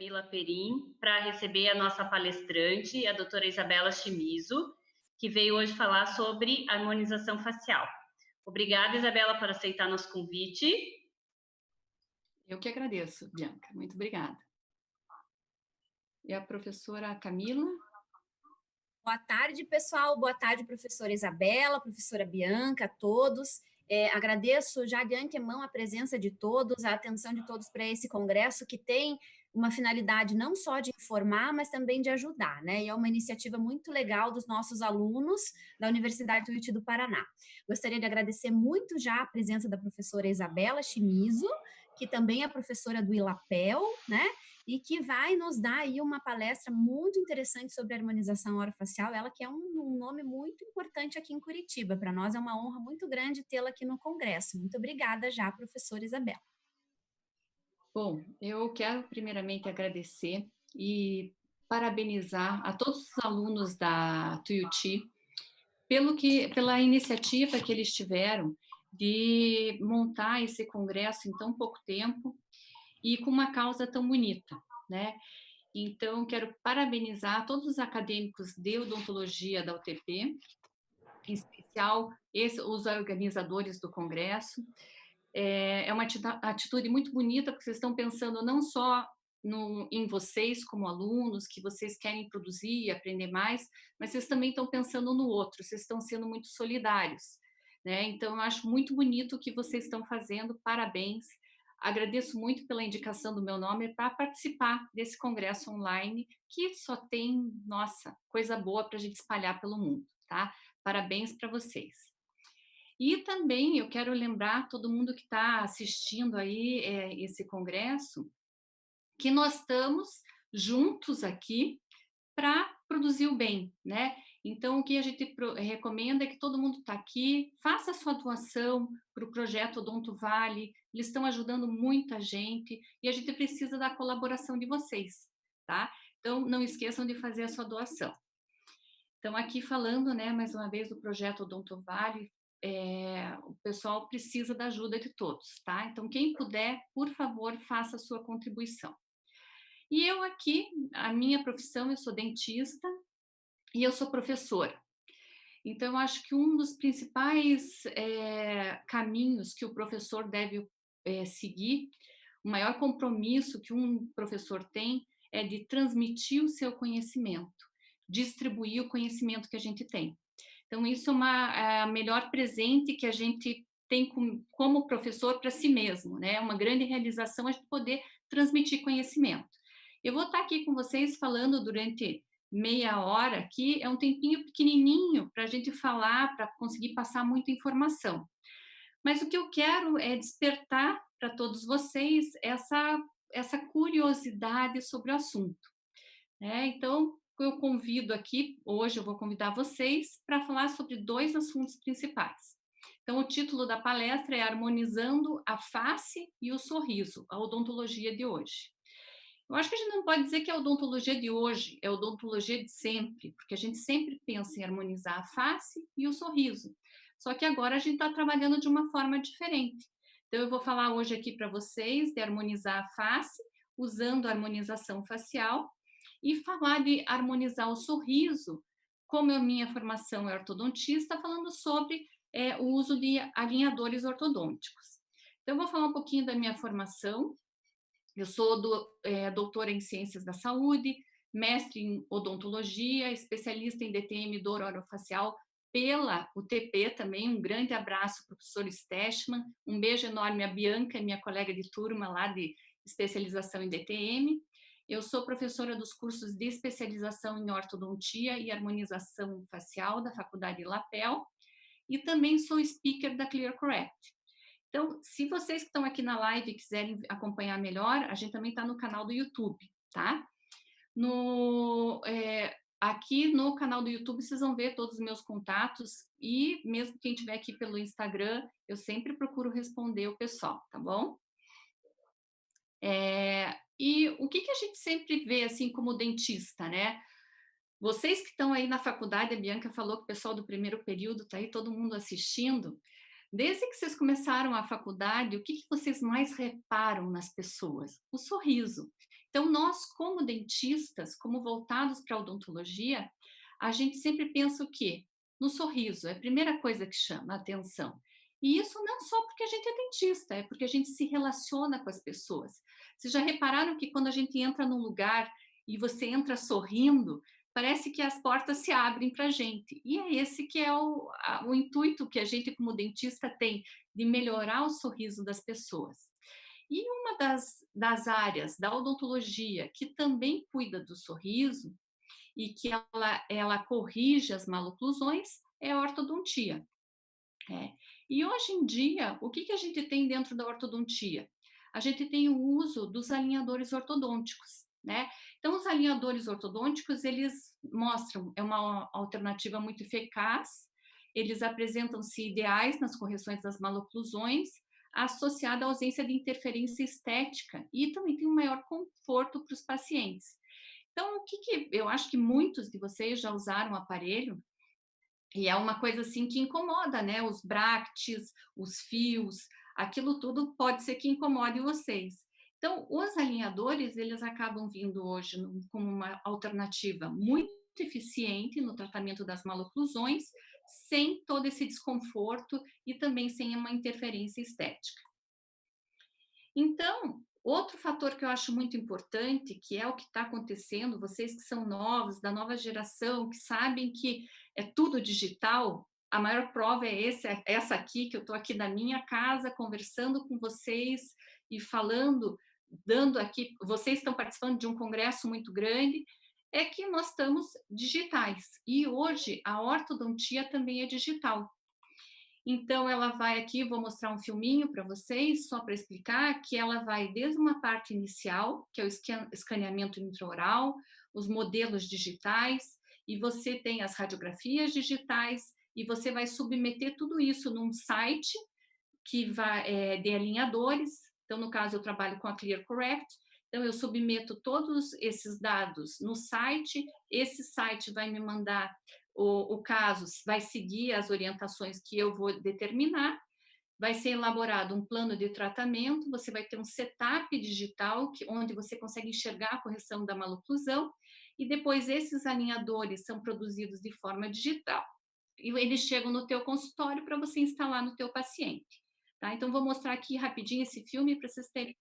Camila Perim para receber a nossa palestrante, a doutora Isabela Chimizo, que veio hoje falar sobre harmonização facial. Obrigada, Isabela, por aceitar nosso convite. Eu que agradeço, Bianca. Muito obrigada. E a professora Camila? Boa tarde, pessoal. Boa tarde, professora Isabela, professora Bianca, a todos. Agradeço já de antemão a presença de todos, a atenção de todos para esse congresso que tem uma finalidade não só de informar, mas também de ajudar, né? E é uma iniciativa muito legal dos nossos alunos da Universidade Tuiuti do Paraná. Gostaria de agradecer muito já a presença da professora Isabela Chimizo, que também é professora do ILAPEL, né? E que vai nos dar aí uma palestra muito interessante sobre harmonização orofacial, ela que é um nome muito importante aqui em Curitiba. Para nós é uma honra muito grande tê-la aqui no Congresso. Muito obrigada já, professora Isabela. Bom, eu quero primeiramente agradecer e parabenizar a todos os alunos da Tuiuti pela iniciativa que eles tiveram de montar esse congresso em tão pouco tempo e com uma causa tão bonita, né? Então, quero parabenizar todos os acadêmicos de odontologia da UTP, em especial os organizadores do congresso. É uma atitude muito bonita, porque vocês estão pensando não só em vocês como alunos, que vocês querem produzir e aprender mais, mas vocês também estão pensando no outro, vocês estão sendo muito solidários, né? Então, eu acho muito bonito o que vocês estão fazendo, parabéns. Agradeço muito pela indicação do meu nome para participar desse congresso online, que só tem, nossa, coisa boa para a gente espalhar pelo mundo, tá? Parabéns para vocês. E também eu quero lembrar todo mundo que está assistindo aí esse congresso, que nós estamos juntos aqui para produzir o bem, né? Então, o que a gente recomenda é que todo mundo está aqui, faça a sua doação para o projeto Odonto Vale, eles estão ajudando muita gente e a gente precisa da colaboração de vocês, tá? Então, não esqueçam de fazer a sua doação. Então, aqui falando, né, mais uma vez, do projeto Odonto Vale, o pessoal precisa da ajuda de todos, tá? Então, quem puder, por favor, faça a sua contribuição. E eu aqui, a minha profissão, eu sou dentista e eu sou professora. Então, eu acho que um dos principais caminhos que o professor deve seguir, o maior compromisso que um professor tem é de transmitir o seu conhecimento, distribuir o conhecimento que a gente tem. Então, isso é o melhor presente que a gente tem como professor para si mesmo, né? É uma grande realização a gente poder transmitir conhecimento. Eu vou estar aqui com vocês falando durante meia hora aqui, é um tempinho pequenininho para a gente falar, para conseguir passar muita informação. Mas o que eu quero é despertar para todos vocês essa curiosidade sobre o assunto, né? Então, eu convido aqui, hoje eu vou convidar vocês para falar sobre dois assuntos principais. Então, o título da palestra é Harmonizando a Face e o Sorriso, a odontologia de hoje. Eu acho que a gente não pode dizer que é a odontologia de hoje, é a odontologia de sempre, porque a gente sempre pensa em harmonizar a face e o sorriso. Só que agora a gente está trabalhando de uma forma diferente. Então, eu vou falar hoje aqui para vocês de harmonizar a face, usando a harmonização facial, e falar de harmonizar o sorriso, como a minha formação é ortodontista, falando sobre o uso de alinhadores ortodônticos. Então, eu vou falar um pouquinho da minha formação. Eu sou doutora em Ciências da Saúde, mestre em Odontologia, especialista em DTM dor orofacial pela UTP também. Um grande abraço, professor Stechman. Um beijo enorme à Bianca, minha colega de turma lá de especialização em DTM. Eu sou professora dos cursos de especialização em ortodontia e harmonização facial da Faculdade Lapel e também sou speaker da ClearCorrect. Então, se vocês que estão aqui na live quiserem acompanhar melhor, a gente também está no canal do YouTube, tá? Aqui no canal do YouTube vocês vão ver todos os meus contatos e mesmo quem estiver aqui pelo Instagram, eu sempre procuro responder o pessoal, tá bom? E o que a gente sempre vê, assim, como dentista, né? Vocês que estão aí na faculdade, a Bianca falou que o pessoal do primeiro período está aí, todo mundo assistindo. Desde que vocês começaram a faculdade, o que vocês mais reparam nas pessoas? O sorriso. Então, nós, como dentistas, como voltados para a odontologia, a gente sempre pensa o quê? No sorriso, é a primeira coisa que chama a atenção. E isso não só porque a gente é dentista, é porque a gente se relaciona com as pessoas. Vocês já repararam que quando a gente entra num lugar e você entra sorrindo, parece que as portas se abrem para a gente. E é esse que é o intuito que a gente, como dentista, tem, de melhorar o sorriso das pessoas. E uma das áreas da odontologia que também cuida do sorriso e que ela corrige as maloclusões é a ortodontia. E hoje em dia, o que a gente tem dentro da ortodontia? A gente tem o uso dos alinhadores ortodônticos, né? Então, os alinhadores ortodônticos, eles mostram, é uma alternativa muito eficaz, eles apresentam-se ideais nas correções das maloclusões, associada à ausência de interferência estética, e também tem um maior conforto para os pacientes. Então, eu acho que muitos de vocês já usaram o aparelho, e é uma coisa assim que incomoda, né? Os bractes, os fios, aquilo tudo pode ser que incomode vocês. Então, os alinhadores, eles acabam vindo hoje como uma alternativa muito eficiente no tratamento das maloclusões, sem todo esse desconforto e também sem uma interferência estética. Então, outro fator que eu acho muito importante, que é o que está acontecendo, vocês que são novos, da nova geração, que sabem que é tudo digital, a maior prova é essa aqui, que eu estou aqui na minha casa, conversando com vocês e falando, dando aqui, vocês estão participando de um congresso muito grande, é que nós estamos digitais. E hoje a ortodontia também é digital. Então, ela vai aqui, vou mostrar um filminho para vocês, só para explicar que ela vai desde uma parte inicial, que é o escaneamento intraoral, os modelos digitais, e você tem as radiografias digitais, e você vai submeter tudo isso num site que vai de alinhadores. Então, no caso, eu trabalho com a ClearCorrect, então eu submeto todos esses dados no site, esse site vai me mandar o caso, vai seguir as orientações que eu vou determinar, vai ser elaborado um plano de tratamento, você vai ter um setup digital, onde você consegue enxergar a correção da maloclusão, e depois esses alinhadores são produzidos de forma digital, e eles chegam no teu consultório para você instalar no teu paciente. Tá? Então, vou mostrar aqui rapidinho esse filme para vocês terem.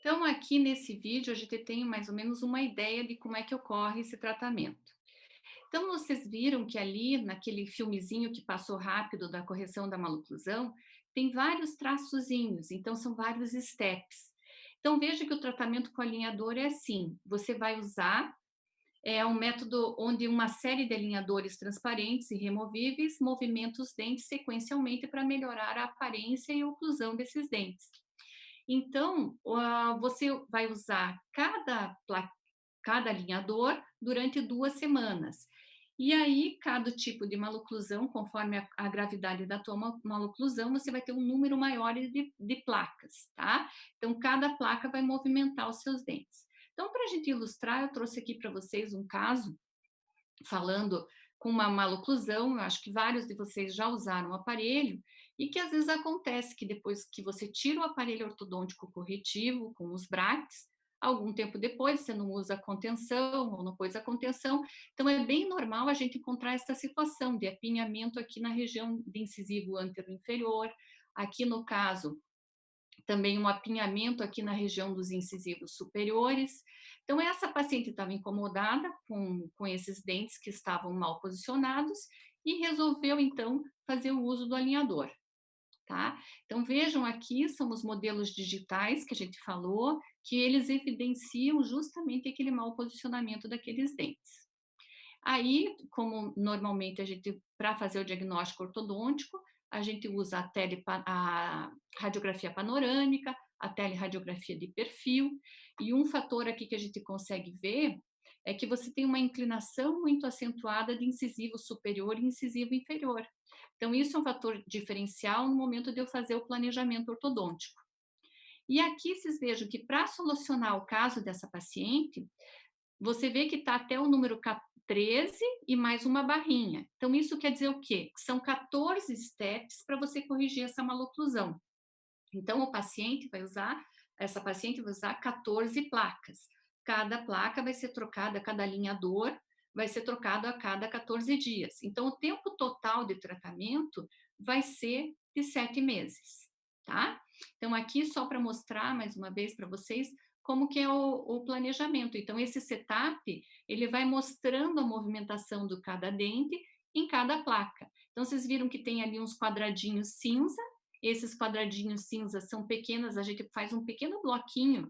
Então, aqui nesse vídeo, a gente tem mais ou menos uma ideia de como é que ocorre esse tratamento. Então, vocês viram que ali, naquele filmezinho que passou rápido da correção da maloclusão, tem vários traçozinhos, então são vários steps. Então, veja que o tratamento com alinhador é assim, você vai usar um método onde uma série de alinhadores transparentes e removíveis movimenta os dentes sequencialmente para melhorar a aparência e a oclusão desses dentes. Então, você vai usar cada alinhador durante 2 semanas. E aí, cada tipo de maloclusão, conforme a gravidade da tua maloclusão, você vai ter um número maior de placas, tá? Então, cada placa vai movimentar os seus dentes. Então, para a gente ilustrar, eu trouxe aqui para vocês um caso, falando com uma maloclusão, eu acho que vários de vocês já usaram o aparelho, e que às vezes acontece que depois que você tira o aparelho ortodôntico corretivo, com os brackets, algum tempo depois você não usa a contenção ou não pôs a contenção, então é bem normal a gente encontrar essa situação de apinhamento aqui na região de incisivo antero-inferior, aqui no caso também um apinhamento aqui na região dos incisivos superiores. Então, essa paciente estava incomodada com esses dentes que estavam mal posicionados e resolveu, então, fazer o uso do alinhador, tá? Então, vejam aqui, são os modelos digitais que a gente falou, que eles evidenciam justamente aquele mau posicionamento daqueles dentes. Aí, como normalmente a gente, para fazer o diagnóstico ortodôntico, a gente usa a radiografia panorâmica, a teleradiografia de perfil, e um fator aqui que a gente consegue ver é que você tem uma inclinação muito acentuada de incisivo superior e incisivo inferior. Então, isso é um fator diferencial no momento de eu fazer o planejamento ortodôntico. E aqui vocês vejam que para solucionar o caso dessa paciente, você vê que está até o número 13 e mais uma barrinha. Então, isso quer dizer o quê? Que são 14 steps para você corrigir essa maloclusão. Então, essa paciente vai usar 14 placas. Cada placa vai ser trocada, cada alinhador vai ser trocado a cada 14 dias. Então, o tempo total de tratamento vai ser de 7 meses, tá? Então, aqui só para mostrar mais uma vez para vocês como que é o planejamento. Então, esse setup, ele vai mostrando a movimentação de cada dente em cada placa. Então, vocês viram que tem ali uns quadradinhos cinza. Esses quadradinhos cinza são pequenas, a gente faz um pequeno bloquinho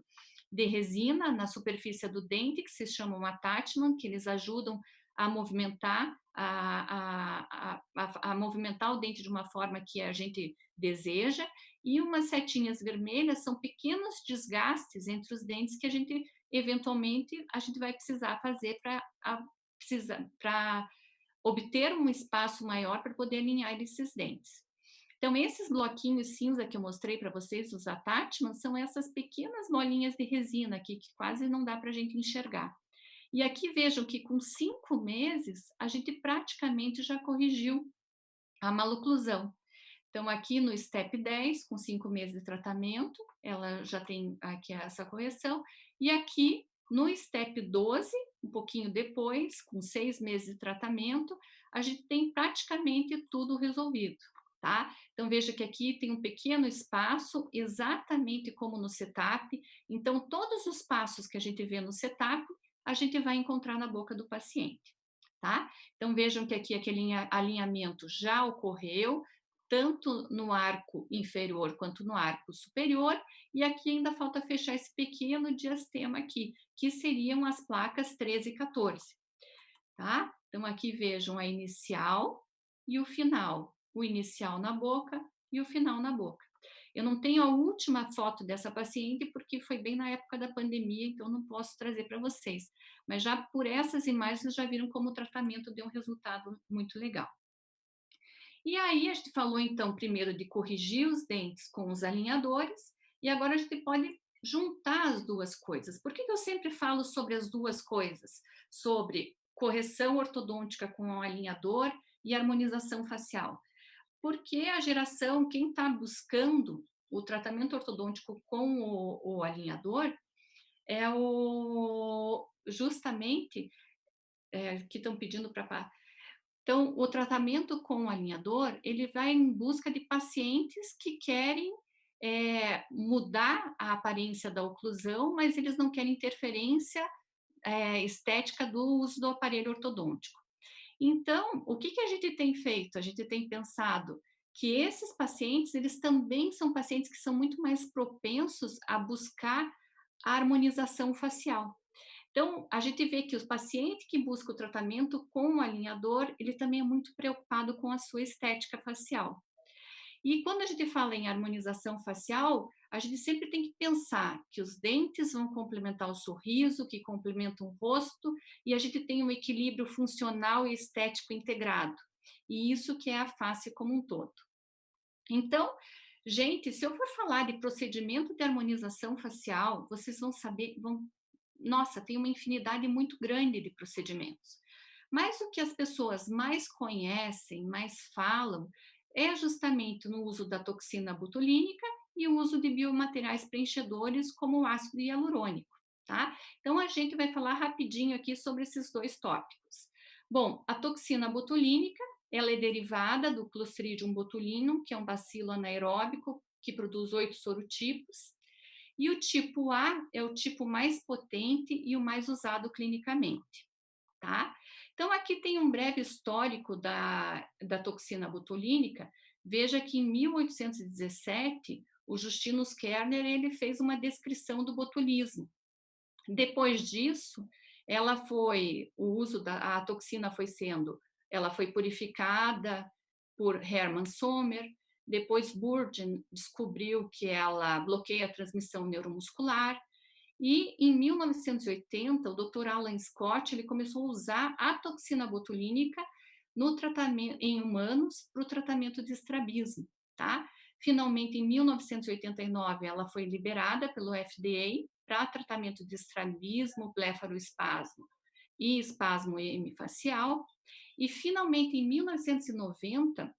de resina na superfície do dente, que se chamam attachment, que eles ajudam a movimentar, a movimentar o dente de uma forma que a gente deseja, e umas setinhas vermelhas são pequenos desgastes entre os dentes que a gente, eventualmente, a gente vai precisar fazer para obter um espaço maior para poder alinhar esses dentes. Então, esses bloquinhos cinza que eu mostrei para vocês, os attachments, são essas pequenas bolinhas de resina aqui, que quase não dá para a gente enxergar. E aqui vejam que com 5 meses, a gente praticamente já corrigiu a maloclusão. Então, aqui no STEP 10, com 5 meses de tratamento, ela já tem aqui essa correção. E aqui no STEP 12, um pouquinho depois, com 6 meses de tratamento, a gente tem praticamente tudo resolvido. Tá? Então, veja que aqui tem um pequeno espaço, exatamente como no setup. Então, todos os passos que a gente vê no setup, a gente vai encontrar na boca do paciente, tá? Então, vejam que aqui aquele alinhamento já ocorreu, tanto no arco inferior quanto no arco superior, e aqui ainda falta fechar esse pequeno diastema aqui, que seriam as placas 13 e 14, tá? Então, aqui vejam a inicial e o final. O inicial na boca e o final na boca. Eu não tenho a última foto dessa paciente porque foi bem na época da pandemia, então não posso trazer para vocês. Mas já por essas imagens já viram como o tratamento deu um resultado muito legal. E aí a gente falou então primeiro de corrigir os dentes com os alinhadores e agora a gente pode juntar as duas coisas. Por que eu sempre falo sobre as duas coisas? Sobre correção ortodôntica com o alinhador e harmonização facial. Porque a geração, quem está buscando o tratamento ortodôntico com o alinhador, é justamente que estão pedindo para... Então, o tratamento com o alinhador, ele vai em busca de pacientes que querem mudar a aparência da oclusão, mas eles não querem interferência estética do uso do aparelho ortodôntico. Então, o que a gente tem feito? A gente tem pensado que esses pacientes, eles também são pacientes que são muito mais propensos a buscar a harmonização facial. Então, a gente vê que os pacientes que buscam o tratamento com o alinhador, ele também é muito preocupado com a sua estética facial. E quando a gente fala em harmonização facial, a gente sempre tem que pensar que os dentes vão complementar o sorriso, que complementam o rosto, e a gente tem um equilíbrio funcional e estético integrado. E isso que é a face como um todo. Então, gente, se eu for falar de procedimento de harmonização facial, vocês vão saber, nossa, tem uma infinidade muito grande de procedimentos. Mas o que as pessoas mais conhecem, mais falam, é justamente no uso da toxina botulínica e o uso de biomateriais preenchedores, como o ácido hialurônico, tá? Então, a gente vai falar rapidinho aqui sobre esses dois tópicos. Bom, a toxina botulínica, ela é derivada do Clostridium botulinum, que é um bacilo anaeróbico que produz 8 sorotipos, e o tipo A é o tipo mais potente e o mais usado clinicamente, tá? Então, aqui tem um breve histórico da toxina botulínica. Veja que em 1817, o Justinus Kerner ele fez uma descrição do botulismo. Depois disso, a toxina ela foi purificada por Hermann Sommer. Depois Burden descobriu que ela bloqueia a transmissão neuromuscular. E em 1980, o Dr. Alan Scott ele começou a usar a toxina botulínica no tratamento em humanos para o tratamento de estrabismo, tá? Finalmente, em 1989, ela foi liberada pelo FDA para tratamento de estrabismo, blefaroespasmo e espasmo hemifacial. E finalmente, em 1990,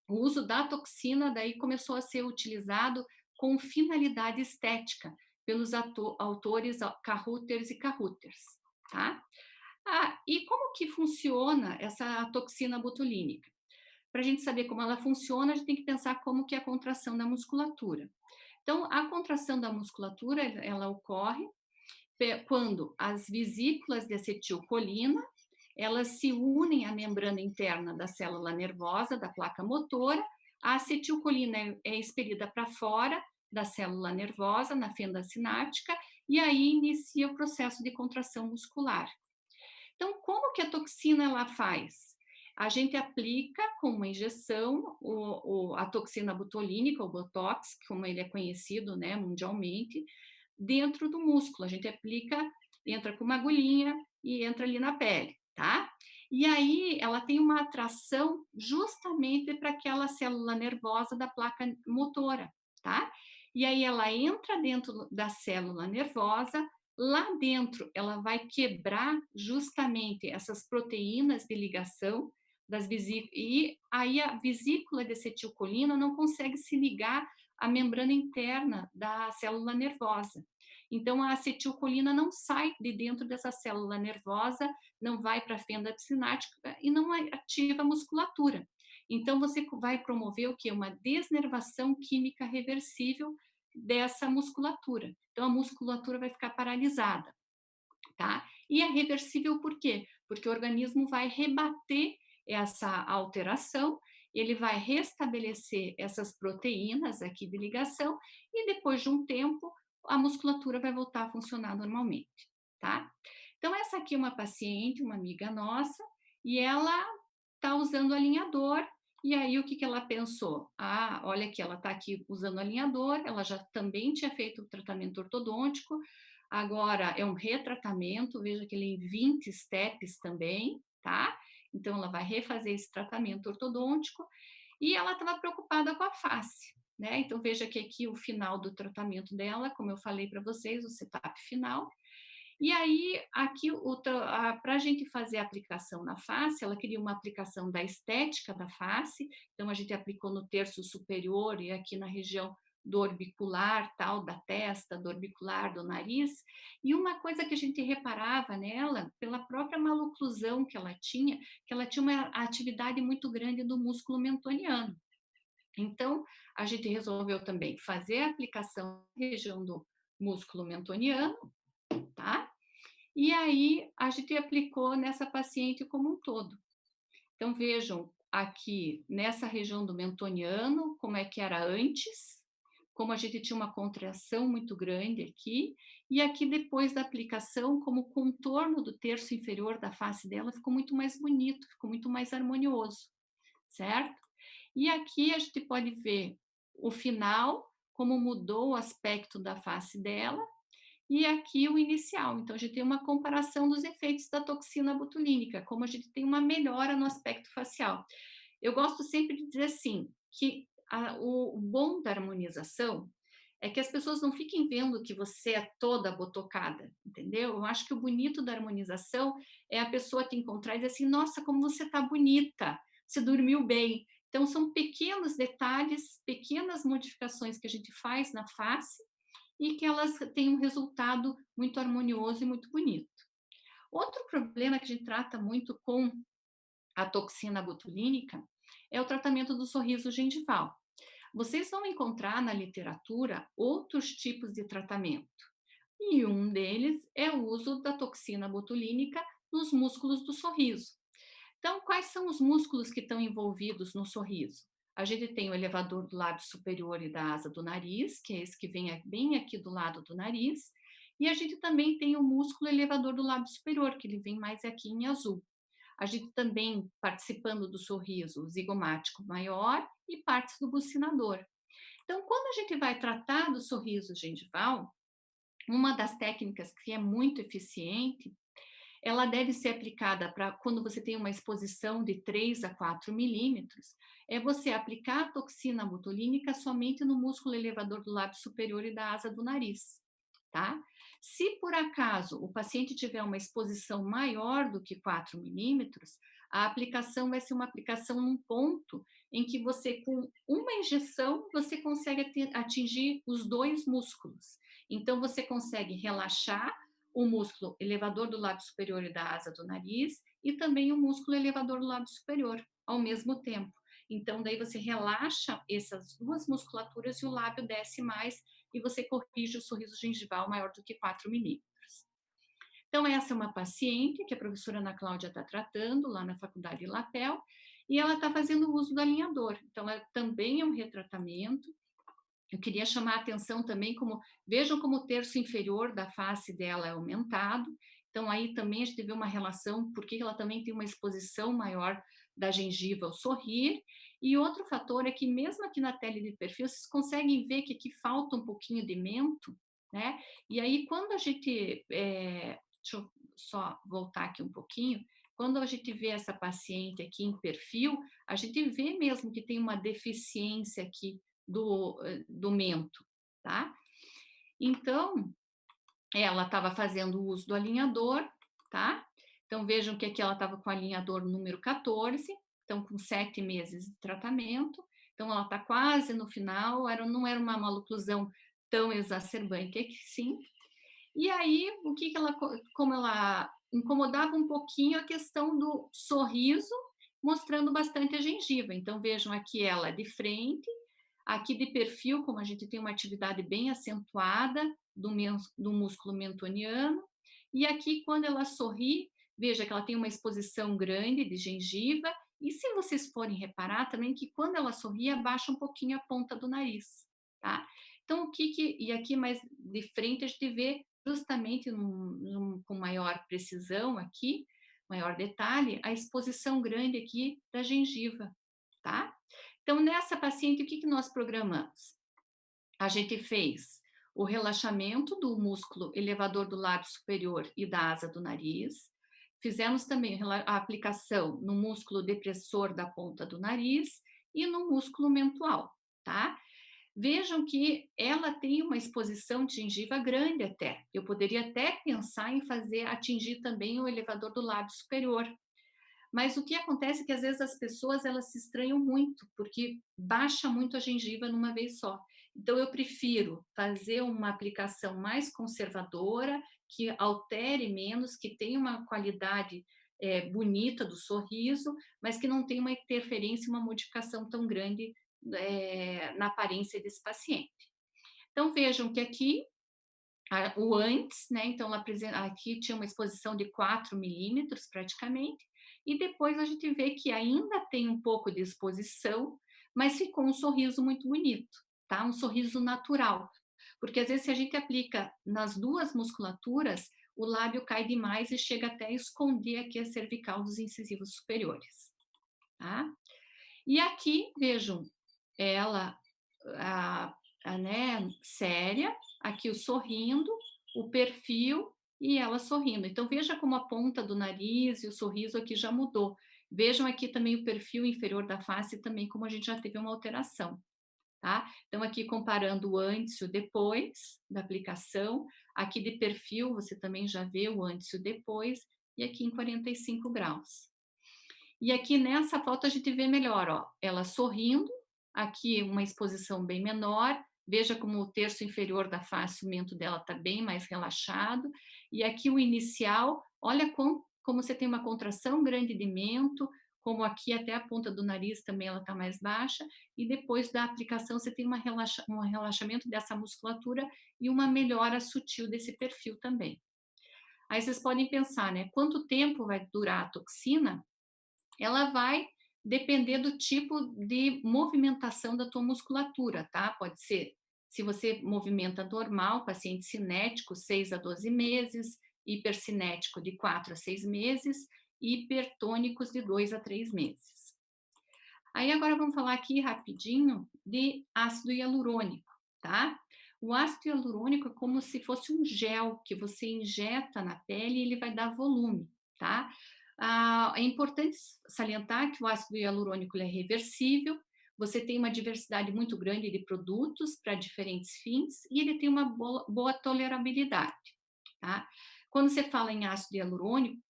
o uso da toxina daí começou a ser utilizado com finalidade estética pelos autores Carruthers e Carruthers, tá? E como que funciona essa toxina botulínica? Para a gente saber como ela funciona, a gente tem que pensar como que é a contração da musculatura. Então, a contração da musculatura, ela ocorre quando as vesículas de acetilcolina, elas se unem à membrana interna da célula nervosa, da placa motora, a acetilcolina é expelida para fora da célula nervosa, na fenda sináptica, e aí inicia o processo de contração muscular. Então, como que a toxina ela faz? A gente aplica com uma injeção a toxina botulínica, o Botox, como ele é conhecido, né, mundialmente, dentro do músculo. A gente aplica, entra com uma agulhinha e entra ali na pele, tá? E aí ela tem uma atração justamente para aquela célula nervosa da placa motora, tá? E aí ela entra dentro da célula nervosa, lá dentro ela vai quebrar justamente essas proteínas de ligação das vesículas, e aí a vesícula de acetilcolina não consegue se ligar à membrana interna da célula nervosa. Então, a acetilcolina não sai de dentro dessa célula nervosa, não vai para a fenda sináptica e não ativa a musculatura. Então, você vai promover o quê? Uma desnervação química reversível dessa musculatura. Então, a musculatura vai ficar paralisada, tá? E é reversível por quê? Porque o organismo vai rebater essa alteração, ele vai restabelecer essas proteínas aqui de ligação e depois de um tempo a musculatura vai voltar a funcionar normalmente, tá? Então essa aqui é uma paciente, uma amiga nossa, e ela tá usando alinhador. E aí o que que ela pensou? Olha que ela tá aqui usando alinhador, ela já também tinha feito o tratamento ortodôntico, agora é um retratamento, veja que ele em 20 steps também, tá? Então, ela vai refazer esse tratamento ortodôntico e ela estava preocupada com a face, né? Então, veja que aqui o final do tratamento dela, como eu falei para vocês, o setup final. E aí, aqui, para a gente fazer a aplicação na face, ela queria uma aplicação da estética da face, então a gente aplicou no terço superior e aqui na região do orbicular, tal, da testa, do orbicular, do nariz. E uma coisa que a gente reparava nela, pela própria maloclusão que ela tinha uma atividade muito grande do músculo mentoniano. Então, a gente resolveu também fazer a aplicação na região do músculo mentoniano, tá? E aí, a gente aplicou nessa paciente como um todo. Então, vejam aqui, nessa região do mentoniano, como é que era antes, como a gente tinha uma contração muito grande aqui, e aqui depois da aplicação, como o contorno do terço inferior da face dela ficou muito mais bonito, ficou muito mais harmonioso, certo? E aqui a gente pode ver o final, como mudou o aspecto da face dela, e aqui o inicial. Então, a gente tem uma comparação dos efeitos da toxina botulínica, como a gente tem uma melhora no aspecto facial. Eu gosto sempre de dizer assim, que o bom da harmonização é que as pessoas não fiquem vendo que você é toda botocada, entendeu? Eu acho que o bonito da harmonização é a pessoa te encontrar e dizer assim, nossa, como você está bonita, você dormiu bem. Então, são pequenos detalhes, pequenas modificações que a gente faz na face e que elas têm um resultado muito harmonioso e muito bonito. Outro problema que a gente trata muito com a toxina botulínica é o tratamento do sorriso gengival. Vocês vão encontrar na literatura outros tipos de tratamento, e um deles é o uso da toxina botulínica nos músculos do sorriso. Então, quais são os músculos que estão envolvidos no sorriso? A gente tem o elevador do lábio superior e da asa do nariz, que é esse que vem bem aqui do lado do nariz, e a gente também tem o músculo elevador do lábio superior, que ele vem mais aqui em azul. A gente também, participando do sorriso, o zigomático maior e partes do bucinador. Então, quando a gente vai tratar do sorriso gengival, uma das técnicas que é muito eficiente, ela deve ser aplicada para quando você tem uma exposição de 3 a 4 milímetros, é você aplicar a toxina botulínica somente no músculo elevador do lábio superior e da asa do nariz, tá? Se por acaso o paciente tiver uma exposição maior do que 4 milímetros, a aplicação vai ser uma aplicação num ponto em que você, com uma injeção, você consegue atingir os dois músculos. Então, você consegue relaxar o músculo elevador do lábio superior e da asa do nariz e também o músculo elevador do lábio superior ao mesmo tempo. Então, daí você relaxa essas duas musculaturas e o lábio desce mais e você corrige o sorriso gengival maior do que 4 milímetros. Então, essa é uma paciente que a professora Ana Cláudia está tratando lá na Faculdade Lapel e ela está fazendo o uso do alinhador. Então, ela também é um retratamento. Eu queria chamar a atenção também, vejam como o terço inferior da face dela é aumentado. Então, aí também a gente vê uma relação, porque ela também tem uma exposição maior da gengiva ao sorrir. E outro fator é que, mesmo aqui na tela de perfil, vocês conseguem ver que aqui falta um pouquinho de mento, né? E aí, quando a gente. Deixa eu só voltar aqui um pouquinho. Quando a gente vê essa paciente aqui em perfil, a gente vê mesmo que tem uma deficiência aqui do mento, tá? Então, ela estava fazendo o uso do alinhador, tá? Então, vejam que aqui ela estava com o alinhador número 14, então com 7 meses de tratamento. Então, ela está quase no final, não era uma maloclusão tão exacerbante aqui, sim. E aí, como ela incomodava um pouquinho a questão do sorriso, mostrando bastante a gengiva. Então, vejam aqui ela de frente, aqui de perfil, como a gente tem uma atividade bem acentuada do músculo mentoniano, e aqui quando ela sorri, veja que ela tem uma exposição grande de gengiva, e se vocês forem reparar também que quando ela sorri, abaixa um pouquinho a ponta do nariz, tá? Então, e aqui mais de frente a gente vê justamente com maior precisão aqui, maior detalhe, a exposição grande aqui da gengiva, tá? Então, nessa paciente, o que nós programamos? A gente fez o relaxamento do músculo elevador do lábio superior e da asa do nariz, fizemos também a aplicação no músculo depressor da ponta do nariz e no músculo mentual, tá? Vejam que ela tem uma exposição de gengiva grande até. Eu poderia até pensar em atingir também o elevador do lábio superior. Mas o que acontece é que às vezes as pessoas elas se estranham muito, porque baixa muito a gengiva numa vez só. Então eu prefiro fazer uma aplicação mais conservadora, que altere menos, que tenha uma qualidade bonita do sorriso, mas que não tenha uma interferência, uma modificação tão grande na aparência desse paciente. Então vejam que aqui o antes, né? Então aqui tinha uma exposição de 4 milímetros praticamente, e depois a gente vê que ainda tem um pouco de exposição, mas ficou um sorriso muito bonito, tá? Um sorriso natural. Porque às vezes se a gente aplica nas duas musculaturas, o lábio cai demais e chega até a esconder aqui a cervical dos incisivos superiores, tá? E aqui, vejam, ela, né, séria, aqui o sorrindo, o perfil e ela sorrindo. Então, veja como a ponta do nariz e o sorriso aqui já mudou. Vejam aqui também o perfil inferior da face, também como a gente já teve uma alteração, tá? Então, aqui comparando o antes e o depois da aplicação, aqui de perfil você também já vê o antes e o depois, e aqui em 45 graus. E aqui nessa foto a gente vê melhor, ó, ela sorrindo, aqui uma exposição bem menor, veja como o terço inferior da face, o mento dela está bem mais relaxado, e aqui o inicial, olha como você tem uma contração grande de mento, como aqui até a ponta do nariz também ela está mais baixa, e depois da aplicação você tem um relaxamento dessa musculatura e uma melhora sutil desse perfil também. Aí vocês podem pensar, né, quanto tempo vai durar a toxina? Ela vai depender do tipo de movimentação da tua musculatura, tá? Pode ser, se você movimenta normal, paciente cinético, 6 a 12 meses, hipercinético de 4 a 6 meses, e hipertônicos de 2 a 3 meses. Aí agora vamos falar aqui rapidinho de ácido hialurônico, tá? O ácido hialurônico é como se fosse um gel que você injeta na pele e ele vai dar volume, tá? É importante salientar que o ácido hialurônico é reversível, você tem uma diversidade muito grande de produtos para diferentes fins e ele tem uma boa tolerabilidade, tá? Quando você fala em ácido hialurônico,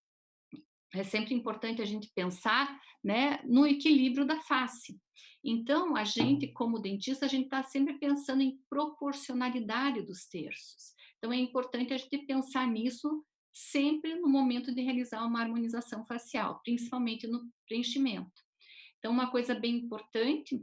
é sempre importante a gente pensar, né, no equilíbrio da face. Então, a gente, como dentista, a gente está sempre pensando em proporcionalidade dos terços. Então, é importante a gente pensar nisso sempre no momento de realizar uma harmonização facial, principalmente no preenchimento. Então, uma coisa bem importante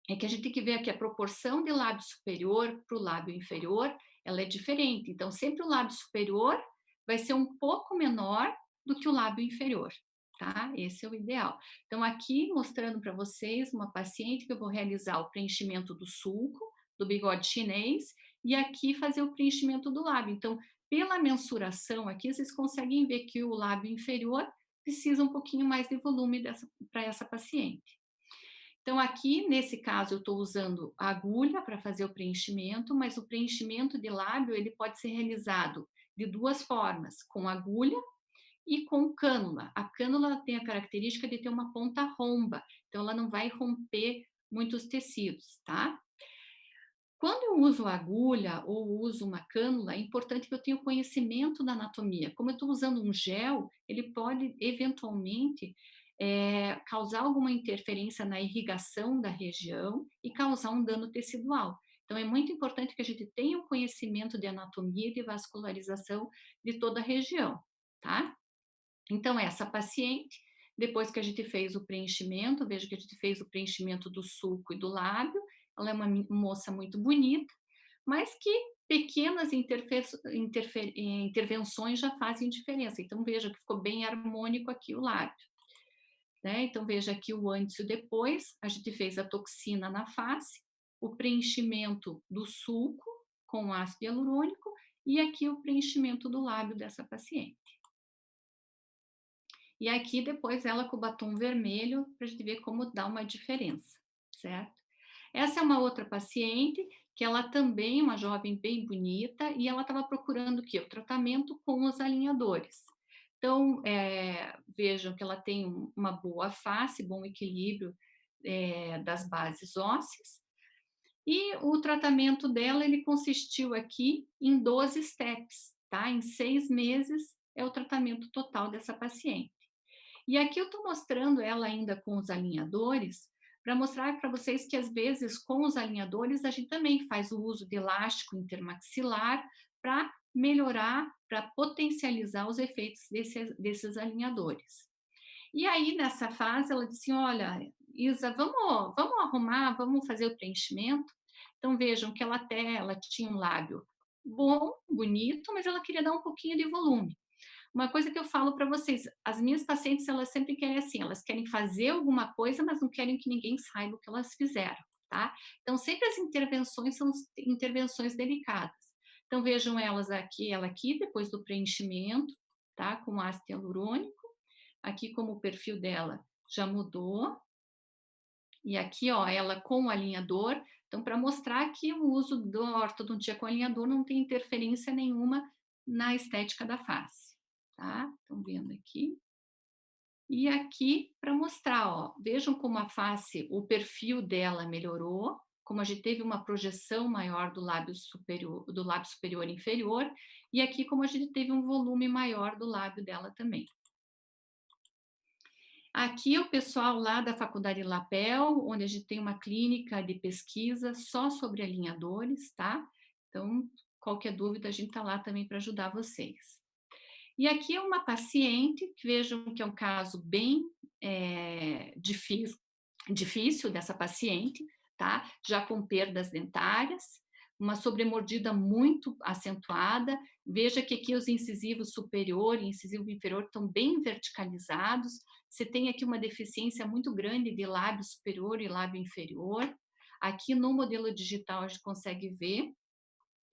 é que a gente tem que ver aqui a proporção de lábio superior para o lábio inferior, ela é diferente. Então, sempre o lábio superior vai ser um pouco menor do que o lábio inferior, tá? Esse é o ideal. Então, aqui mostrando para vocês uma paciente que eu vou realizar o preenchimento do sulco, do bigode chinês, e aqui fazer o preenchimento do lábio. Então, pela mensuração aqui, vocês conseguem ver que o lábio inferior precisa um pouquinho mais de volume para essa paciente. Então, aqui, nesse caso, eu estou usando a agulha para fazer o preenchimento, mas o preenchimento de lábio, ele pode ser realizado de duas formas, com agulha e com cânula. A cânula tem a característica de ter uma ponta romba, então ela não vai romper muitos tecidos, tá? Quando eu uso a agulha ou uso uma cânula, é importante que eu tenha conhecimento da anatomia. Como eu estou usando um gel, ele pode eventualmente causar alguma interferência na irrigação da região e causar um dano tecidual. Então, é muito importante que a gente tenha um conhecimento de anatomia e de vascularização de toda a região, tá? Então, essa paciente, depois que a gente fez o preenchimento, veja que a gente fez o preenchimento do sulco e do lábio, ela é uma moça muito bonita, mas que pequenas intervenções já fazem diferença. Então, veja que ficou bem harmônico aqui o lábio. Né? Então, veja aqui o antes e o depois. A gente fez a toxina na face, o preenchimento do sulco com ácido hialurônico e aqui o preenchimento do lábio dessa paciente. E aqui depois ela com o batom vermelho, para a gente ver como dá uma diferença, certo? Essa é uma outra paciente, que ela também é uma jovem bem bonita, e ela estava procurando o quê? O tratamento com os alinhadores. Então, vejam que ela tem uma boa face, bom equilíbrio das bases ósseas, e o tratamento dela, ele consistiu aqui em 12 steps, tá? Em 6 meses é o tratamento total dessa paciente. E aqui eu estou mostrando ela ainda com os alinhadores, para mostrar para vocês que às vezes com os alinhadores a gente também faz o uso de elástico intermaxilar para melhorar, para potencializar os efeitos desses alinhadores. E aí nessa fase ela disse, olha, Isa, vamos arrumar, vamos fazer o preenchimento. Então vejam que ela tinha um lábio bom, bonito, mas ela queria dar um pouquinho de volume. Uma coisa que eu falo para vocês, as minhas pacientes, elas sempre querem assim, elas querem fazer alguma coisa, mas não querem que ninguém saiba o que elas fizeram, tá? Então, sempre as intervenções são intervenções delicadas. Então, vejam ela aqui, depois do preenchimento, tá? Com ácido hialurônico. Aqui, como o perfil dela já mudou. E aqui, ó, ela com o alinhador. Então, para mostrar que o uso da ortodontia com alinhador não tem interferência nenhuma na estética da face, tá? Estão vendo aqui? E aqui para mostrar, ó, vejam como a face, o perfil dela melhorou, como a gente teve uma projeção maior do lábio superior e inferior, e aqui como a gente teve um volume maior do lábio dela também. Aqui o pessoal lá da Faculdade Lapel, onde a gente tem uma clínica de pesquisa só sobre alinhadores, tá? Então, qualquer dúvida, a gente está lá também para ajudar vocês. E aqui é uma paciente, que vejam que é um caso bem difícil dessa paciente, tá? Já com perdas dentárias, uma sobremordida muito acentuada. Veja que aqui os incisivos superior e incisivo inferior estão bem verticalizados. Você tem aqui uma deficiência muito grande de lábio superior e lábio inferior. Aqui no modelo digital a gente consegue ver,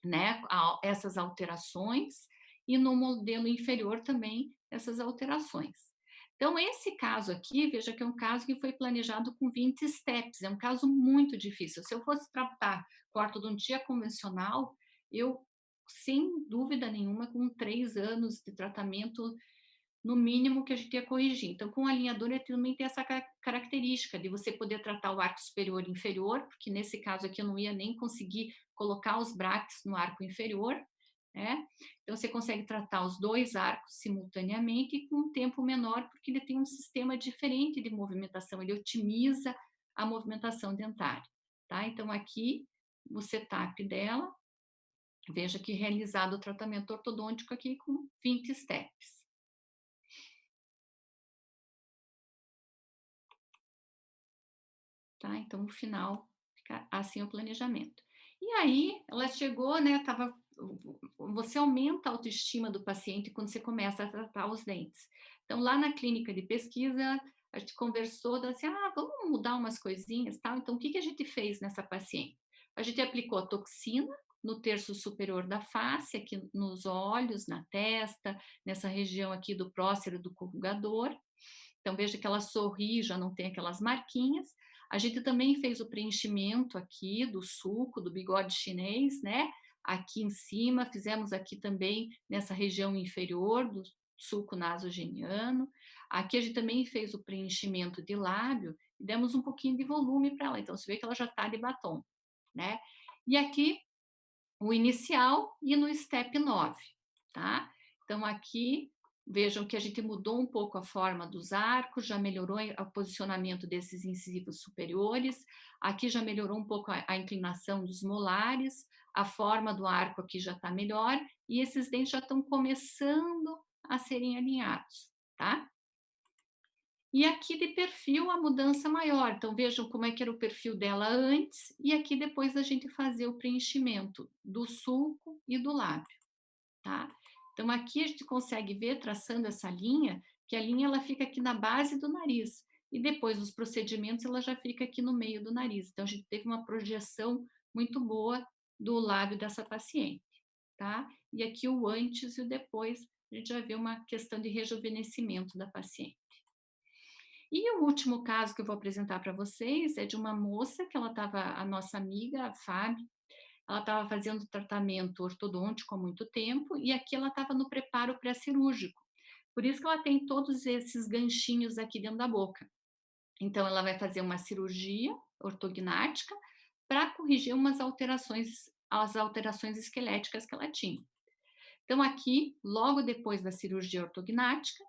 né, essas alterações, e no modelo inferior também essas alterações. Então, esse caso aqui, veja que é um caso que foi planejado com 20 steps, é um caso muito difícil. Se eu fosse tratar com ortodontia convencional, eu, sem dúvida nenhuma, com 3 anos de tratamento, no mínimo que a gente ia corrigir. Então, com o alinhador, ele também tem essa característica de você poder tratar o arco superior e inferior, porque nesse caso aqui eu não ia nem conseguir colocar os brackets no arco inferior, né? Então, você consegue tratar os 2 arcos simultaneamente e com um tempo menor, porque ele tem um sistema diferente de movimentação, ele otimiza a movimentação dentária, tá? Então, aqui, o setup dela, veja que realizado o tratamento ortodôntico aqui com 20 steps. Tá? Então, no final, fica assim o planejamento. E aí, ela chegou, né, você aumenta a autoestima do paciente quando você começa a tratar os dentes. Então, lá na clínica de pesquisa, a gente conversou, assim, vamos mudar umas coisinhas, tal. Então, o que a gente fez nessa paciente? A gente aplicou a toxina no terço superior da face, aqui nos olhos, na testa, nessa região aqui do prócero do corrugador. Então, veja que ela sorri, já não tem aquelas marquinhas. A gente também fez o preenchimento aqui do sulco, do bigode chinês, né? Aqui em cima, fizemos aqui também nessa região inferior do sulco nasogeniano. Aqui a gente também fez o preenchimento de lábio e demos um pouquinho de volume para ela. Então, você vê que ela já está de batom, né? E aqui, o inicial e no step 9, tá? Então, aqui vejam que a gente mudou um pouco a forma dos arcos, já melhorou o posicionamento desses incisivos superiores, aqui já melhorou um pouco a inclinação dos molares, a forma do arco aqui já está melhor, e esses dentes já estão começando a serem alinhados, tá? E aqui de perfil a mudança maior, então vejam como é que era o perfil dela antes, e aqui depois a gente fazer o preenchimento do sulco e do lábio, tá? Então, aqui a gente consegue ver, traçando essa linha, que a linha ela fica aqui na base do nariz. E depois dos procedimentos, ela já fica aqui no meio do nariz. Então, a gente teve uma projeção muito boa do lábio dessa paciente, tá? E aqui o antes e o depois, a gente já vê uma questão de rejuvenescimento da paciente. E o último caso que eu vou apresentar para vocês é de uma moça que ela estava, a nossa amiga, a Fábio, ela estava fazendo tratamento ortodôntico há muito tempo e aqui ela estava no preparo pré-cirúrgico. Por isso que ela tem todos esses ganchinhos aqui dentro da boca. Então, ela vai fazer uma cirurgia ortognática para corrigir as alterações esqueléticas que ela tinha. Então, aqui, logo depois da cirurgia ortognática,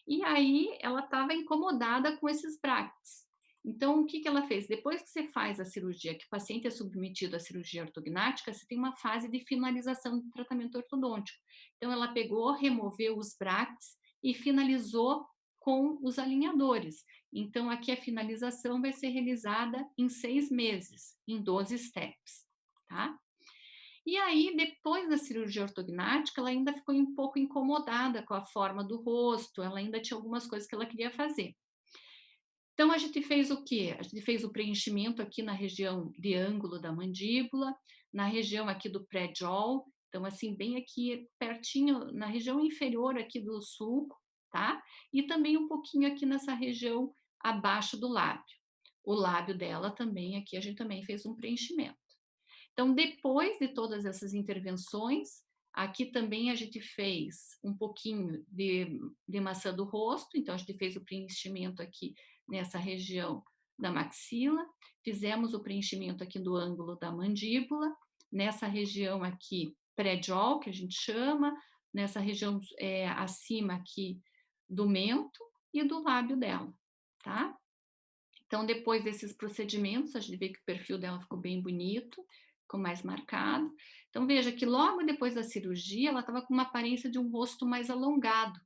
e aí ela estava incomodada com esses brackets. Então, o que ela fez? Depois que você faz a cirurgia, que o paciente é submetido à cirurgia ortognática, você tem uma fase de finalização do tratamento ortodôntico. Então, ela pegou, removeu os brackets e finalizou com os alinhadores. Então, aqui a finalização vai ser realizada em 6 meses, em 12 steps, tá? E aí, depois da cirurgia ortognática, ela ainda ficou um pouco incomodada com a forma do rosto, ela ainda tinha algumas coisas que ela queria fazer. Então, a gente fez o quê? A gente fez o preenchimento aqui na região de ângulo da mandíbula, na região aqui do pré-jaw, então, assim, bem aqui pertinho, na região inferior aqui do sulco, tá? E também um pouquinho aqui nessa região abaixo do lábio. o lábio dela também, aqui a gente também fez um preenchimento. Então, depois de todas essas intervenções, aqui também a gente fez um pouquinho de maçã do rosto, então a gente fez o preenchimento aqui nessa região da maxila, fizemos o preenchimento aqui do ângulo da mandíbula, nessa região aqui pré-jaw, que a gente chama, nessa região acima aqui do mento e do lábio dela, tá? Então, depois desses procedimentos, a gente vê que o perfil dela ficou bem bonito, ficou mais marcado. Então, veja que logo depois da cirurgia, ela estava com uma aparência de um rosto mais alongado.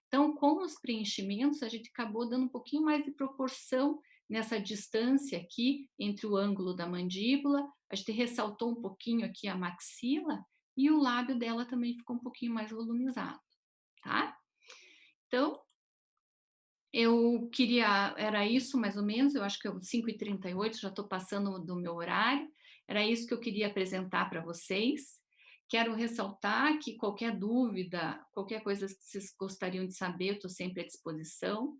Então, com os preenchimentos, a gente acabou dando um pouquinho mais de proporção nessa distância aqui entre o ângulo da mandíbula, a gente ressaltou um pouquinho aqui a maxila e o lábio dela também ficou um pouquinho mais volumizado, tá? Então, eu queria, era isso mais ou menos, eu acho que é 5h38, já estou passando do meu horário, era isso que eu queria apresentar para vocês. Quero ressaltar que qualquer dúvida, qualquer coisa que vocês gostariam de saber, eu estou sempre à disposição.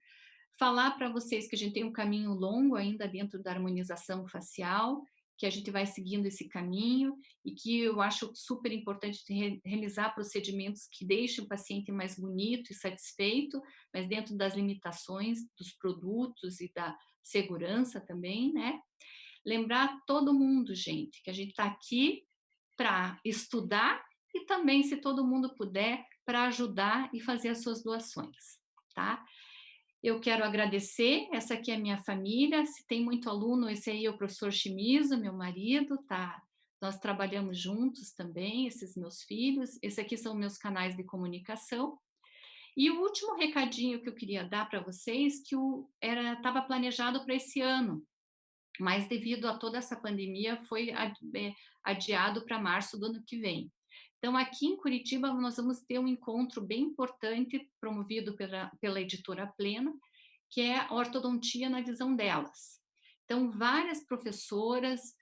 Falar para vocês que a gente tem um caminho longo ainda dentro da harmonização facial, que a gente vai seguindo esse caminho e que eu acho super importante realizar procedimentos que deixem o paciente mais bonito e satisfeito, mas dentro das limitações dos produtos e da segurança também, né? Lembrar todo mundo, gente, que a gente está aqui para estudar e também, se todo mundo puder, para ajudar e fazer as suas doações, tá? Eu quero agradecer, essa aqui é a minha família, se tem muito aluno, esse aí é o professor Shimizu, meu marido, tá? Nós trabalhamos juntos também, esses meus filhos, esses aqui são meus canais de comunicação. E o último recadinho que eu queria dar para vocês, que estava planejado para esse ano, mas devido a toda essa pandemia foi adiado para março do ano que vem. Então, aqui em Curitiba, nós vamos ter um encontro bem importante, promovido pela editora Plena, que é a ortodontia na visão delas. Então, várias professoras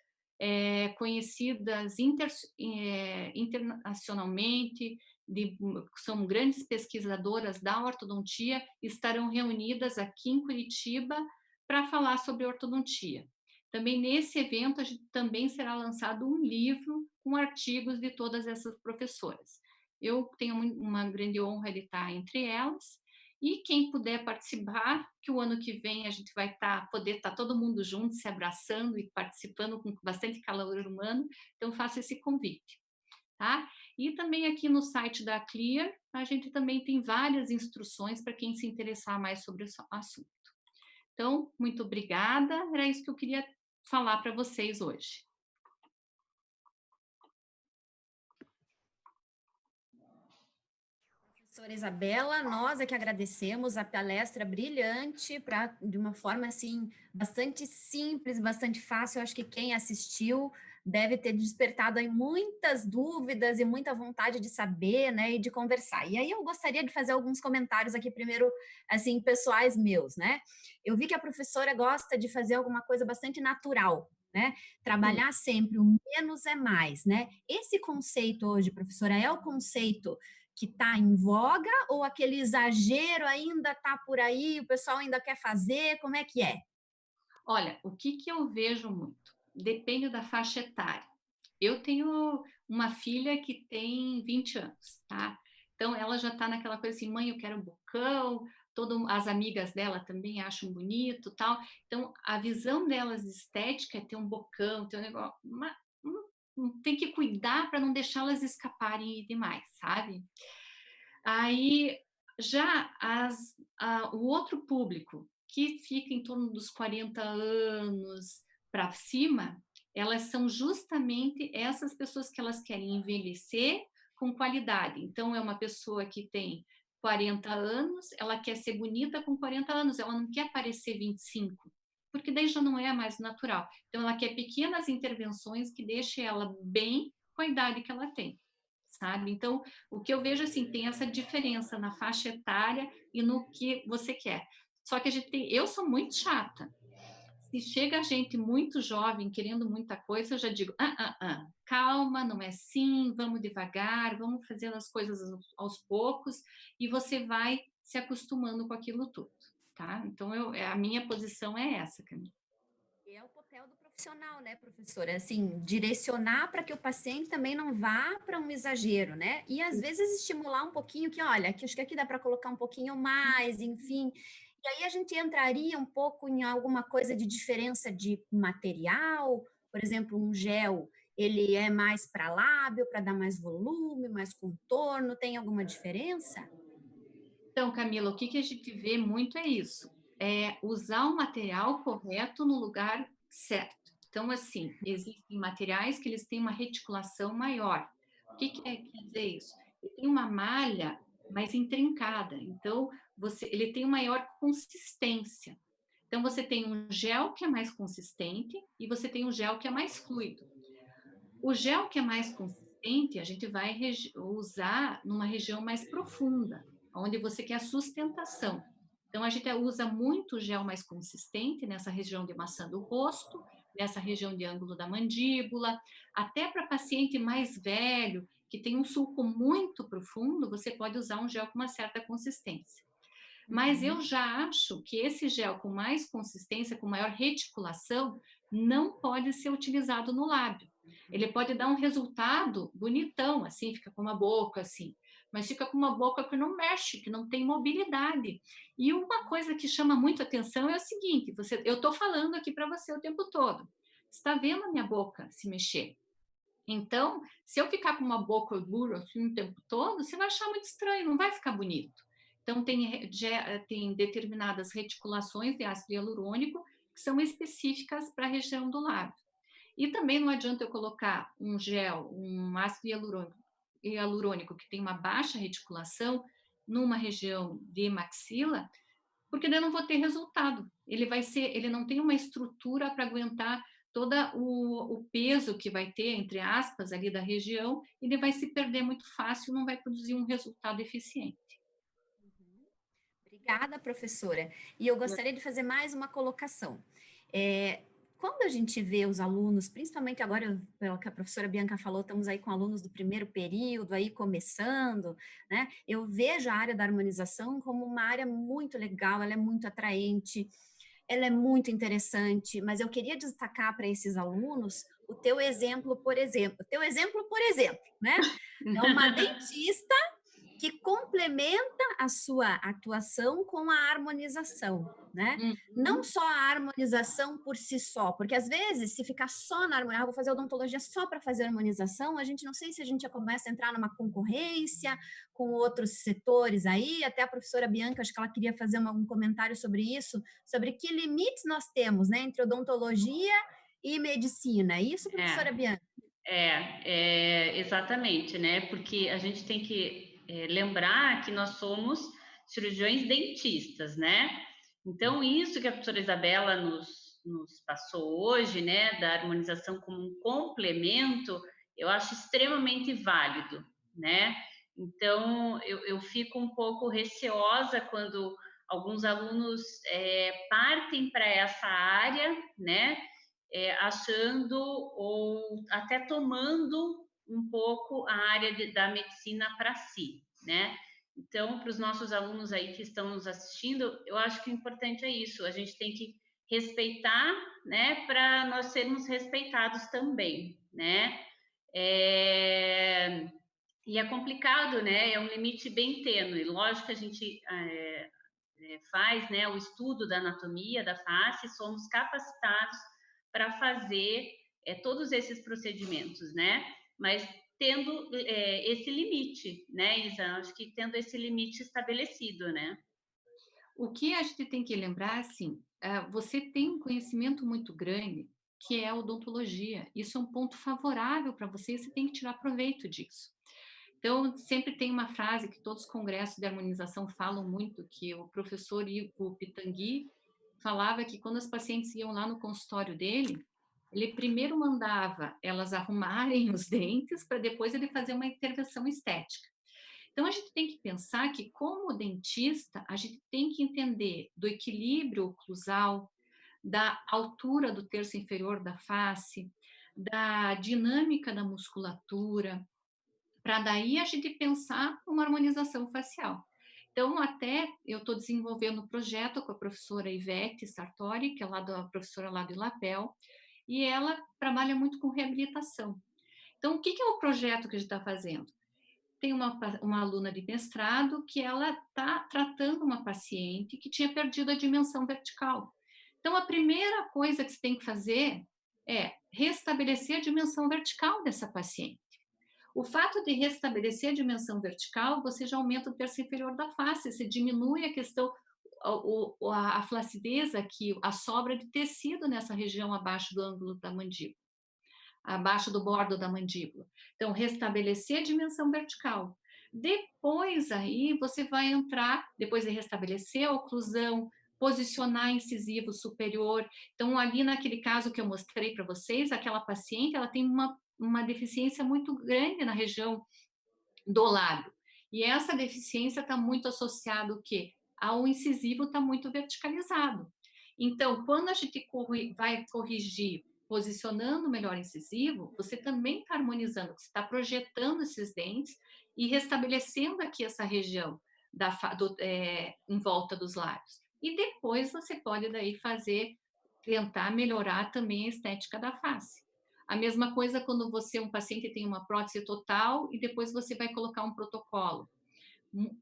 conhecidas internacionalmente, são grandes pesquisadoras da ortodontia, estarão reunidas aqui em Curitiba para falar sobre ortodontia. Também nesse evento, a gente também será lançado um livro com artigos de todas essas professoras. Eu tenho uma grande honra de estar entre elas, e quem puder participar, que o ano que vem a gente vai poder estar todo mundo junto, se abraçando e participando com bastante calor humano, então faço esse convite, tá? E também aqui no site da Clear, a gente também tem várias instruções para quem se interessar mais sobre o assunto. Então, muito obrigada, era isso que eu queria falar para vocês hoje. Professora Isabela, nós é que agradecemos a palestra brilhante, de uma forma assim bastante simples, bastante fácil. Eu acho que quem assistiu deve ter despertado aí muitas dúvidas e muita vontade de saber, né, e de conversar. E aí eu gostaria de fazer alguns comentários aqui primeiro, assim, pessoais meus, né? Eu vi que a professora gosta de fazer alguma coisa bastante natural, né? Trabalhar sempre o menos é mais, né? Esse conceito hoje, professora, é o conceito que está em voga ou aquele exagero ainda está por aí, o pessoal ainda quer fazer, como é que é? Olha, o que eu vejo muito? Depende da faixa etária. Eu tenho uma filha que tem 20 anos, tá? Então, ela já está naquela coisa assim, mãe, eu quero um bocão, as amigas dela também acham bonito, tal. Então, a visão delas de estética é ter um bocão, ter um negócio... tem que cuidar para não deixá-las escaparem demais, sabe? Aí, já o outro público, que fica em torno dos 40 anos para cima, elas são justamente essas pessoas que elas querem envelhecer com qualidade. Então, é uma pessoa que tem 40 anos, ela quer ser bonita com 40 anos, ela não quer parecer 25, porque daí já não é mais natural. Então, ela quer pequenas intervenções que deixem ela bem com a idade que ela tem, sabe? Então, o que eu vejo, assim, tem essa diferença na faixa etária e no que você quer. Só que eu sou muito chata. Se chega gente muito jovem querendo muita coisa, eu já digo, calma, não é assim, vamos devagar, vamos fazendo as coisas aos poucos e você vai se acostumando com aquilo tudo, tá? Então, a minha posição é essa, Camila. papel do profissional, né, professora? Assim, direcionar para que o paciente também não vá para um exagero, né? E às vezes estimular um pouquinho que, olha, acho que aqui dá para colocar um pouquinho mais, enfim. E aí a gente entraria um pouco em alguma coisa de diferença de material, por exemplo, um gel, ele é mais para lábio, para dar mais volume, mais contorno, tem alguma diferença? Então, Camila, o que a gente vê muito é isso, é usar o material correto no lugar certo. Então, assim, existem materiais que eles têm uma reticulação maior. O que quer dizer isso? Ele tem uma malha mais intrincada, então ele tem maior consistência. Então, você tem um gel que é mais consistente e você tem um gel que é mais fluido. O gel que é mais consistente, a gente vai usar numa região mais profunda, onde você quer sustentação. Então, a gente usa muito gel mais consistente nessa região de maçã do rosto, nessa região de ângulo da mandíbula, até para paciente mais velho, que tem um sulco muito profundo, você pode usar um gel com uma certa consistência. Mas eu já acho que esse gel com mais consistência, com maior reticulação, não pode ser utilizado no lábio. Ele pode dar um resultado bonitão, assim, fica com uma boca assim, mas fica com uma boca que não mexe, que não tem mobilidade. E uma coisa que chama muito atenção é o seguinte: eu estou falando aqui para você o tempo todo, você está vendo a minha boca se mexer. Então, se eu ficar com uma boca dura assim o tempo todo, você vai achar muito estranho, não vai ficar bonito. Então, tem determinadas reticulações de ácido hialurônico que são específicas para a região do lábio. E também não adianta eu colocar um gel, um ácido hialurônico que tem uma baixa reticulação numa região de maxila, porque daí eu não vou ter resultado. Ele não tem uma estrutura para aguentar todo o peso que vai ter, entre aspas, ali da região, e ele vai se perder muito fácil, não vai produzir um resultado eficiente. Obrigada, professora. E eu gostaria de fazer mais uma colocação. Quando a gente vê os alunos, principalmente agora, pelo que a professora Bianca falou, estamos aí com alunos do primeiro período, aí começando, né? Eu vejo a área da harmonização como uma área muito legal, ela é muito atraente, ela é muito interessante, mas eu queria destacar para esses alunos o teu exemplo, por exemplo. Né? É uma dentista que complementa a sua atuação com a harmonização, né? Não só a harmonização por si só, porque às vezes, se ficar só na harmonização, vou fazer odontologia só para fazer harmonização, a gente não sei se a gente já começa a entrar numa concorrência com outros setores aí, até a professora Bianca, acho que ela queria fazer um comentário sobre isso, sobre que limites nós temos, né, entre odontologia e medicina. É isso, professora Bianca? Exatamente, né? Porque a gente tem que lembrar que nós somos cirurgiões dentistas, né? Então, isso que a professora Isabela nos passou hoje, né, da harmonização como um complemento, eu acho extremamente válido, né? Então, eu fico um pouco receosa quando alguns alunos partem para essa área, né? Achando ou até tomando um pouco a área da medicina para si, né? Então, para os nossos alunos aí que estão nos assistindo, eu acho que o importante é isso, a gente tem que respeitar, né, para nós sermos respeitados também, né? E é complicado, né? É um limite bem tênue. Lógico que a gente faz, né, o estudo da anatomia da face, somos capacitados para fazer todos esses procedimentos, né? Mas tendo esse limite, né, Isa? Acho que tendo esse limite estabelecido, né? O que a gente tem que lembrar, assim, você tem um conhecimento muito grande, que é a odontologia. Isso é um ponto favorável para você e você tem que tirar proveito disso. Então, sempre tem uma frase que todos os congressos de harmonização falam muito, que o professor Ivo Pitangui falava que quando as pacientes iam lá no consultório dele, ele primeiro mandava elas arrumarem os dentes para depois ele fazer uma intervenção estética. Então, a gente tem que pensar que, como dentista, a gente tem que entender do equilíbrio oclusal, da altura do terço inferior da face, da dinâmica da musculatura, para daí a gente pensar uma harmonização facial. Então, até eu estou desenvolvendo um projeto com a professora Ivete Sartori, que é a professora lá do Ilapel, e ela trabalha muito com reabilitação. Então, o que é o projeto que a gente está fazendo? Tem uma aluna de mestrado que ela está tratando uma paciente que tinha perdido a dimensão vertical. Então, a primeira coisa que você tem que fazer é restabelecer a dimensão vertical dessa paciente. O fato de restabelecer a dimensão vertical, você já aumenta o terço inferior da face, você diminui a questão, a flacidez aqui, a sobra de tecido nessa região abaixo do ângulo da mandíbula, abaixo do bordo da mandíbula. Então, restabelecer a dimensão vertical. Depois aí, você vai entrar, depois de restabelecer a oclusão, posicionar incisivo superior. Então, ali naquele caso que eu mostrei para vocês, aquela paciente, ela tem uma deficiência muito grande na região do lábio. E essa deficiência está muito associada ao quê? Ao incisivo está muito verticalizado. Então, quando a gente vai corrigir posicionando melhor o incisivo, você também está harmonizando, você está projetando esses dentes e restabelecendo aqui essa região em volta dos lábios. E depois você pode daí tentar melhorar também a estética da face. A mesma coisa quando um paciente tem uma prótese total e depois você vai colocar um protocolo.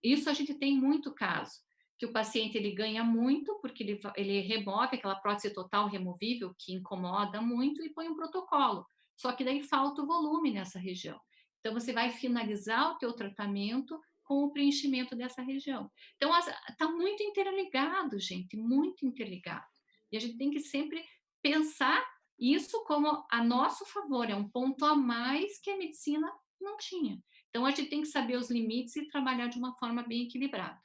Isso a gente tem muito caso, que o paciente ele ganha muito porque ele remove aquela prótese total removível que incomoda muito e põe um protocolo. Só que daí falta o volume nessa região. Então você vai finalizar o teu tratamento com o preenchimento dessa região. Então está muito interligado, gente, muito interligado. E a gente tem que sempre pensar isso como a nosso favor, é um ponto a mais que a medicina não tinha. Então, a gente tem que saber os limites e trabalhar de uma forma bem equilibrada.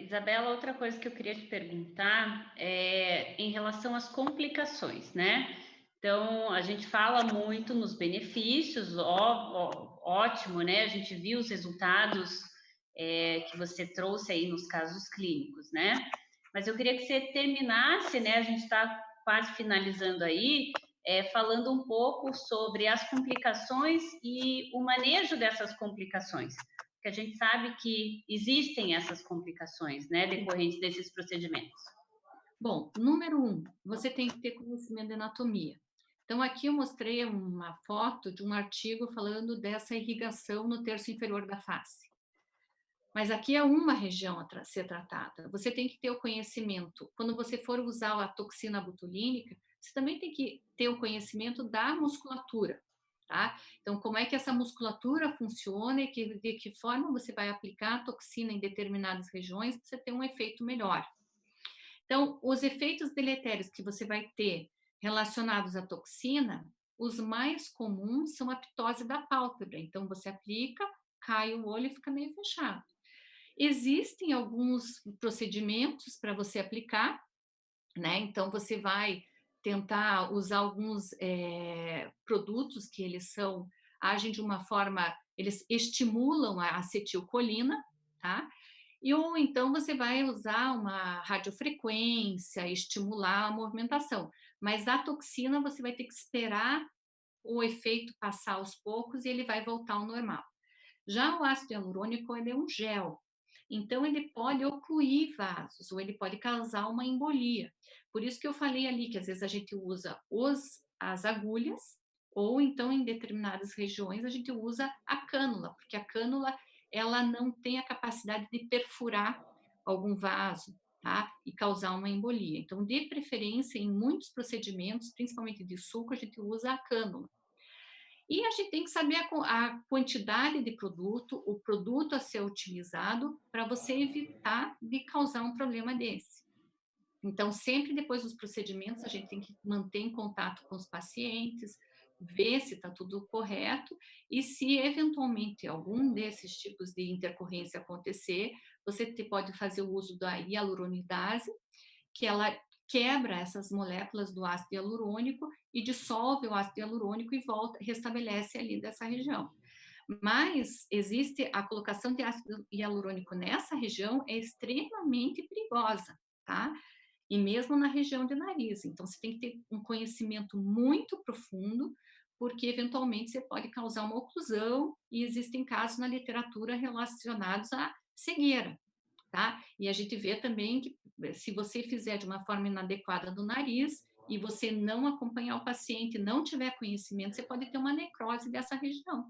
Isabela, outra coisa que eu queria te perguntar é em relação às complicações, né? Então, a gente fala muito nos benefícios, ótimo, né? A gente viu os resultados que você trouxe aí nos casos clínicos, né? Mas eu queria que você terminasse, né? A gente está quase finalizando aí, falando um pouco sobre as complicações e o manejo dessas complicações, porque a gente sabe que existem essas complicações, né, decorrentes desses procedimentos. Bom, número 1, você tem que ter conhecimento de anatomia. Então, aqui eu mostrei uma foto de um artigo falando dessa irrigação no terço inferior da face. Mas aqui é uma região a ser tratada. Você tem que ter o conhecimento. Quando você for usar a toxina botulínica, você também tem que ter o conhecimento da musculatura, tá? Então, como é que essa musculatura funciona e de que forma você vai aplicar a toxina em determinadas regiões para você ter um efeito melhor. Então, os efeitos deletérios que você vai ter relacionados à toxina, os mais comuns são a ptose da pálpebra. Então, você aplica, cai o olho e fica meio fechado. Existem alguns procedimentos para você aplicar, né? Então, você vai tentar usar alguns produtos que agem de uma forma, eles estimulam a acetilcolina, tá? Ou então você vai usar uma radiofrequência, estimular a movimentação. Mas a toxina você vai ter que esperar o efeito passar aos poucos e ele vai voltar ao normal. Já o ácido hialurônico, ele é um gel. Então, ele pode ocluir vasos, ou ele pode causar uma embolia. Por isso que eu falei ali, que às vezes a gente usa as agulhas, ou então em determinadas regiões a gente usa a cânula, porque a cânula, ela não tem a capacidade de perfurar algum vaso, tá? E causar uma embolia. Então, de preferência, em muitos procedimentos, principalmente de suco, a gente usa a cânula. E a gente tem que saber a quantidade de produto, o produto a ser utilizado, para você evitar de causar um problema desse. Então, sempre depois dos procedimentos, a gente tem que manter em contato com os pacientes, ver se está tudo correto, e se eventualmente algum desses tipos de intercorrência acontecer, você pode fazer o uso da hialuronidase, que ela quebra essas moléculas do ácido hialurônico e dissolve o ácido hialurônico e restabelece ali dessa região. Mas existe a colocação de ácido hialurônico nessa região é extremamente perigosa, tá? E mesmo na região de nariz. Então, você tem que ter um conhecimento muito profundo, porque eventualmente você pode causar uma oclusão e existem casos na literatura relacionados à cegueira, tá? E a gente vê também que se você fizer de uma forma inadequada do nariz, e você não acompanhar o paciente, não tiver conhecimento, você pode ter uma necrose dessa região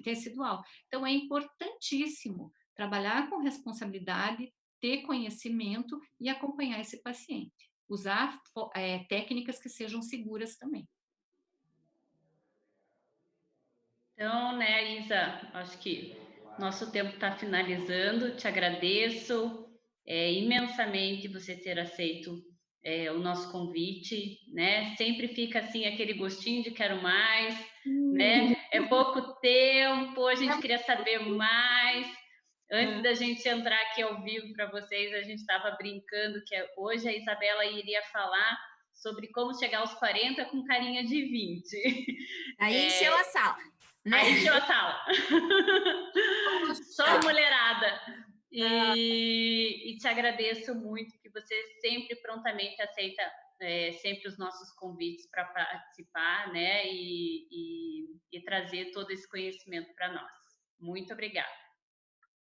tecidual. Então, é importantíssimo trabalhar com responsabilidade, ter conhecimento e acompanhar esse paciente. Usar técnicas que sejam seguras também. Então, né, Isa, acho que nosso tempo está finalizando. Te agradeço imensamente você ter aceito o nosso convite, né? Sempre fica assim aquele gostinho de quero mais, né? É pouco tempo, a gente queria saber mais. Antes da gente entrar aqui ao vivo para vocês, a gente estava brincando que hoje a Isabela iria falar sobre como chegar aos 40 com carinha de 20. Aí encheu a sala, né? Aí encheu a sala. Só mulherada. E te agradeço muito que você sempre prontamente aceita sempre os nossos convites para participar, né? E trazer todo esse conhecimento para nós. Muito obrigada.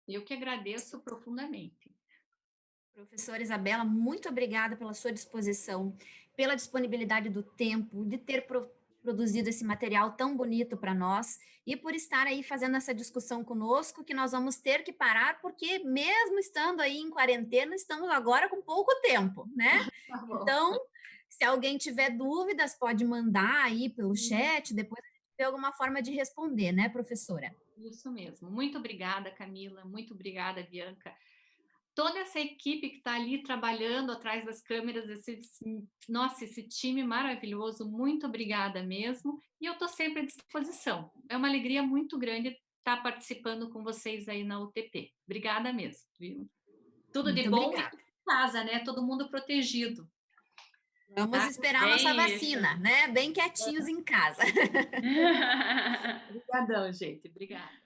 Eu que agradeço profundamente. Professora Isabela, muito obrigada pela sua disposição, pela disponibilidade do tempo, de ter produzido esse material tão bonito para nós e por estar aí fazendo essa discussão conosco, que nós vamos ter que parar, porque mesmo estando aí em quarentena, estamos agora com pouco tempo, né? Tá bom. Então, se alguém tiver dúvidas, pode mandar aí pelo chat, depois a gente vê alguma forma de responder, né, professora? Isso mesmo. Muito obrigada, Camila. Muito obrigada, Bianca. Toda essa equipe que está ali trabalhando atrás das câmeras, nossa, esse time maravilhoso, muito obrigada mesmo. E eu estou sempre à disposição. É uma alegria muito grande estar participando com vocês aí na UTP. Obrigada mesmo, viu? Tudo de bom e em casa, né? Todo mundo protegido. Vamos esperar nossa vacina, né? Bem quietinhos em casa. Obrigadão, gente. Obrigada.